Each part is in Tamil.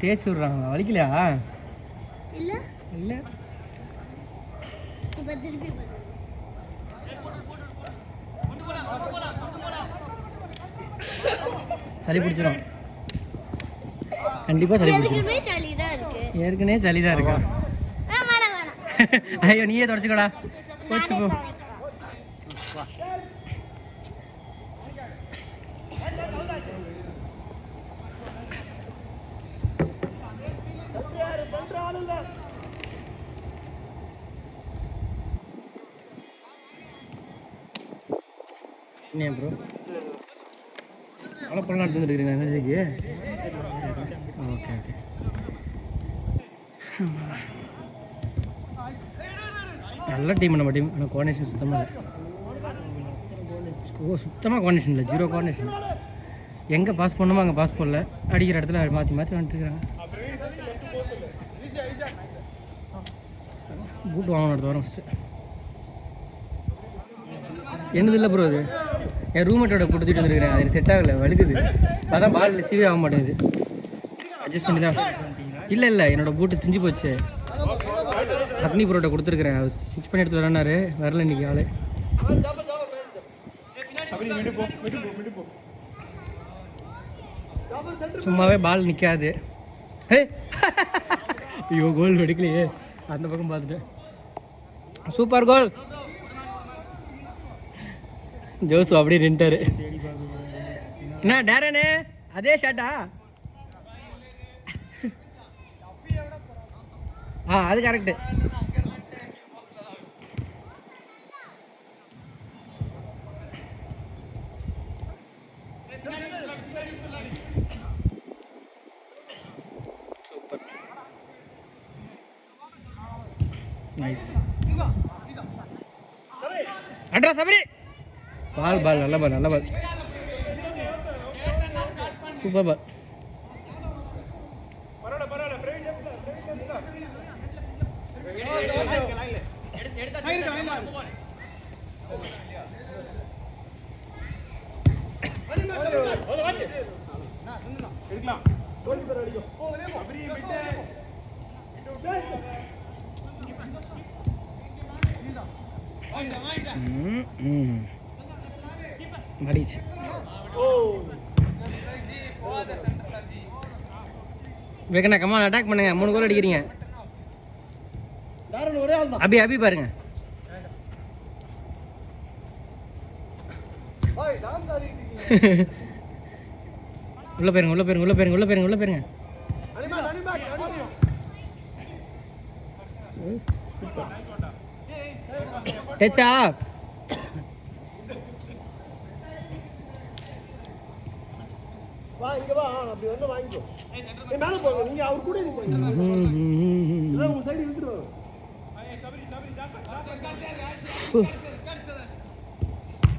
தேய்ச்சி விடுறாங்க. வலிக்கலையா? இல்ல இல்ல. சளி பிடிச்சிடும் கண்டிப்பா. சளி பிடிச்சிடும். ஏற்கனவே சளிதான் இருக்கா? ஐயோ நீயே தொடச்சுக்கோடா. போச்சு போ. என்ன ப்ரோ அவ்வளோ படம் எடுத்துட்டு இருக்கிறீங்க எனர்ஜிக்கு? Okay okay. நல்ல டீம் நம்ம டீம். ஆனால் கோஆர்டினேஷன் சுத்தமாக கோஆர்டினேஷன் இல்லை. 0 கோஆர்டினேஷன். எங்கே பாஸ் பண்ணணுமோ அங்கே பாஸ் பண்ணல. அடிக்கிற இடத்துல மாற்றி மாற்றி வந்துட்டுருக்காங்க. பூட்டு வாங்கணும் அடுத்த வாரம் ஃபஸ்ட்டு. என்னது இல்லை ப்ரோ, அது என் ரூம்மேட்டோட போட்டு தூக்கிட்டு வந்துருக்கிறேன். அது செட் ஆகலை, வழுக்குது. அதான் பால் ரிசீவே ஆக மாட்டேங்குது. அட்ஜஸ்ட் பண்ணி தான். இல்லை இல்லை, என்னோடய பூட்டு திஞ்சு போச்சு. அக்னி ப்ரோட்ட கொடுத்துருக்குறேன். அவர் ஸ்டிச் பண்ணி எடுத்து வரேன்னாரு. வரல இன்னைக்கு ஆளு. சும்மாவே பால் நிற்காது. ஐயோ கோல் வெடிக்கலையே. அந்த பக்கம் பார்த்துட்டேன். சூப்பர் கோல். ஜோசு அப்படியே நின்ட்டாரு. என்ன டேரனே அதே ஷாட்டா? அது கரெக்டு. Super nice. அட்ரா சபரி. பால் பால் நல்ல பால், நல்ல பால். சூப்பர் பால். மடிச்சு வேகனா கமான் அட்டாக் பண்ணுங்க. 3 கோல் அடிக்கிறீங்க. அபி அபி பாருங்க. உள்ள போயிருங்க, உள்ள போயிருங்க, உள்ள போயிருங்க, உள்ள போயிருங்க, உள்ள போயிருங்க. டச்சா வா, இங்க வா. அப்படி வந்து வாங்கிக்கோ. நீ மேல போங்க. நீங்க அவர் கூட நீங்க போங்க. இல்ல உங்க சைடு இழுத்துரு. சபரி சபரி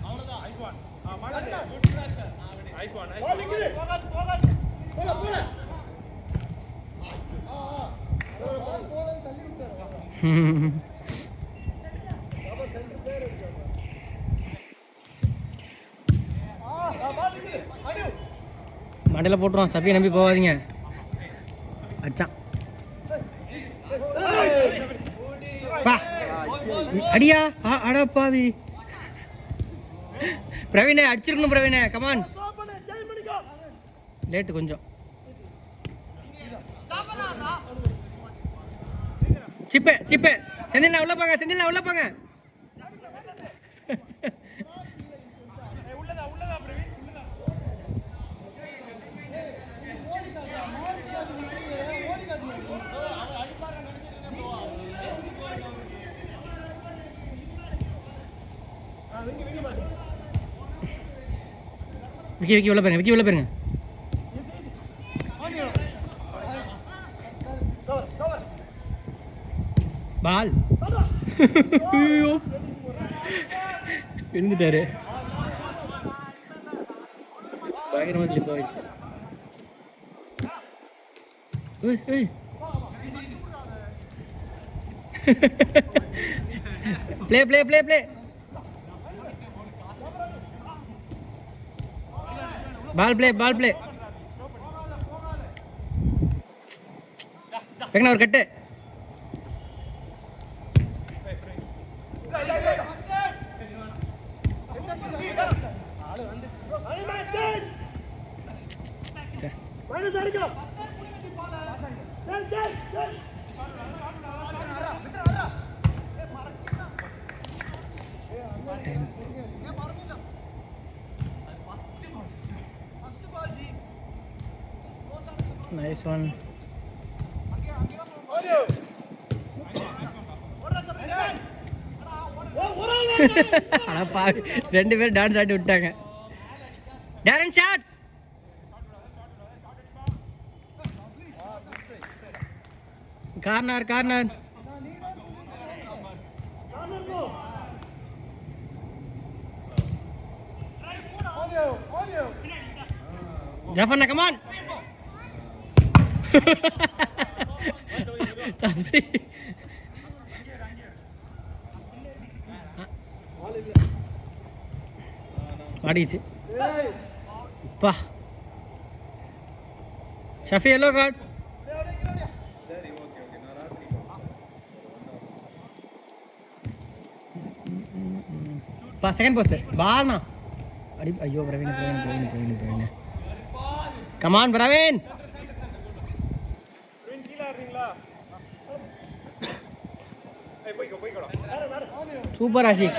அவ்வளவுதான். ஐஸ்1. மாடா. Good cross. ஐஸ்1. ஐஸ்1. போக போக. போல தள்ளி விட்டாரு. மண்டையில் போட்டுருவோம். சபியை நம்பி போகாதீங்க. அச்சான் அடியா. அடப்பாவி பிரவீனே அடிச்சிருக்கணும். பிரவீனே கமான். லேட்டு கொஞ்சம். சிப்பே சிப்பே. செந்தில்னா உள்ள போங்க. செந்தில்னா உள்ள போங்க. விக்கி விக்கி உள்ள போயிருங்க. விக்கி உள்ள போயிருங்க. பால் விழுந்துட்டாரு. பயங்கரமா ஸ்லிப் ஆயிடுச்சு. Play play play play. Ball play ball play. வெங்கண்ணா ஒரு கட்டு. Nice one. அட பாவி, ரெண்டு பேரும் டான்ஸ் ஆடி விட்டாங்க. Darren shot. Corner corner. ஜஃபர்னா கம் ஆன். மாடிச்சு. பா ஷஃபி எல்லோ கார்டு. பா செகண்ட் போஸ்ட் பால்னா. அடி ஐயோ Praveen Praveen Praveen Praveen Praveen. Come on Praveen. Super Ashiq.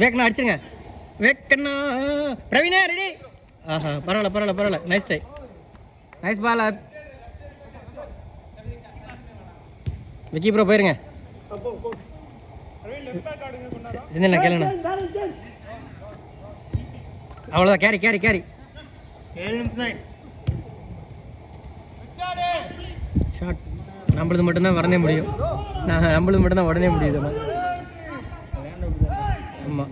வேக்னா அடிச்சிருங்க. வேக்கண்ணா பிரவீனா ரெடி. ஆஹா பரவாயில்ல பரவாயில்ல பரவாயில்ல. Nice try. Nice ball. Vicky bro போயிருங்க. சின்ன கேளுண்ணா. அவ்வளோதான். Carry carry carry. 7 நிமிஷம் தான். ஷாட் நம்மளது மட்டும்தான் உடனே முடியும். நம்மளது மட்டும்தான் உடனே முடியுது. ஆமாம்.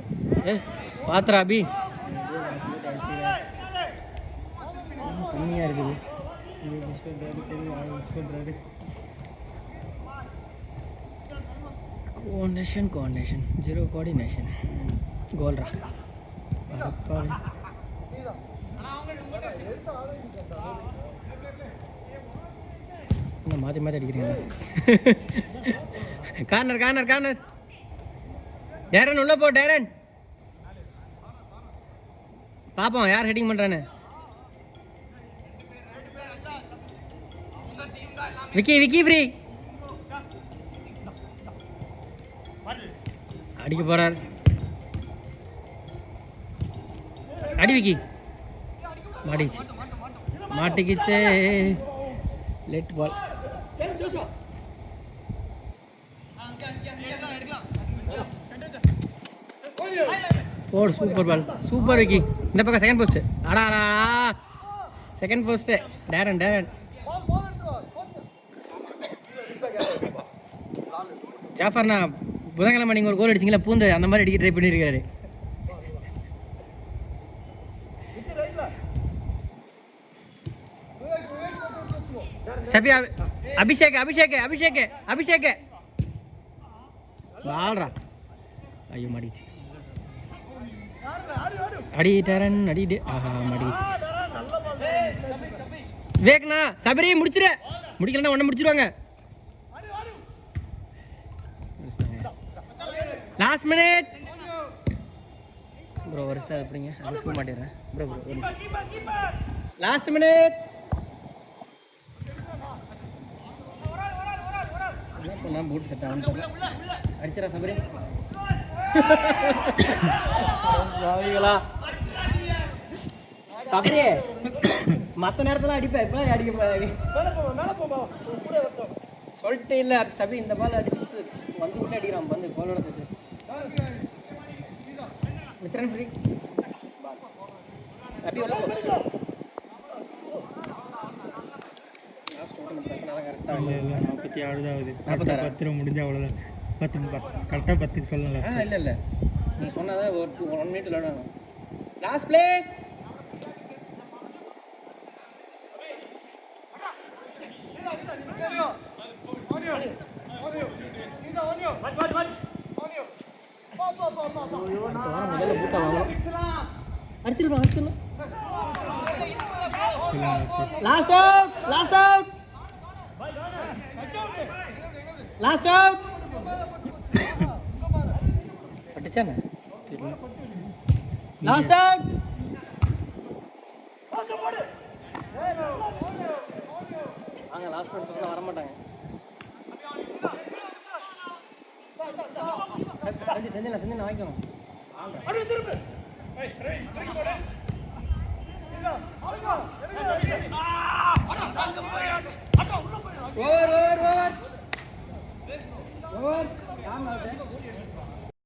பாத்திரா அபி கம்மியாக இருக்குது. Coordination coordination zero coordination. கோல்ரா மாற்றி மாற்றி அடிக்கிறீங்க. Corner corner corner. டேரன் உள்ள போ டேரன். பாப்போம் யார் ஹெட்டிங் பண்றானு. விக்கி விக்கி ஃப்ரீ. அடிக்க போறார். அடி விக்கி. மாட்டிச்சு மாட்டிக்கிச்சே. லெட் பால். ஓடு சூப்பர் பால். சூப்பர் விக்கி. இந்த பக்கம் செகண்ட் போஸ்ட். அடா அடா செகண்ட் போஸ்ட். Darren Darren. ஜாஃபர்ண்ணா புதன்கிழமை நீங்கள் ஒரு கோல் அடிச்சிங்களா பூந்து அந்த மாதிரி அடிக்க ட்ரை பண்ணியிருக்காரு. ஷபி அபிஷேக் அபிஷேக் அபிஷேக் அபிஷேக் வாடுறா. ஐயோ மாடிச்சு. அடி டேரன் அடி. ஆஹா மாடிச்சு. வேக்னா சபரி முடிச்சிரு. முடிக்கலன்னா ஒன்றை முடிச்சிருவாங்க. Last minute bro. வருஷம் அப்படிங்க அனுப்ப மாட்டேறேன் ப்ரோ. Bro last minute. நான் போட்டு செட் ஆகும். அடிச்சிடா சபரி. சபரி மற்ற நேரத்தில் அடிப்பேன். இப்போ அடிக்க சொல்லிட்டு இல்லை சபரி. இந்த பால் அடிச்சு வந்து விட்டு அடிக்கிறான். வந்து கோலோட சேர்த்து. மித்ரன் ஃப்ரீ. அப்படி வர நாற்பத்தி ஆறுதாவது 10 முடிஞ்சா அவ்வளோதான். 10 கரெக்டாக 10க்கு சொல்லல. இல்லை இல்லை நீ சொன்னாதான் ஒரு 1 மினிட் விளையாடுவாங்க. Last play. முதல்ல பூட்டா வாங்கலாம். அடிச்சிருக்கோம். Last out last out last out. அடிச்சானே லாஸ்ட் அவுட். வாங்க லாஸ்ட் அவுட் சொல்ல வர மாட்டாங்க. செஞ்சு வாங்கிக்கணும். Over over over over.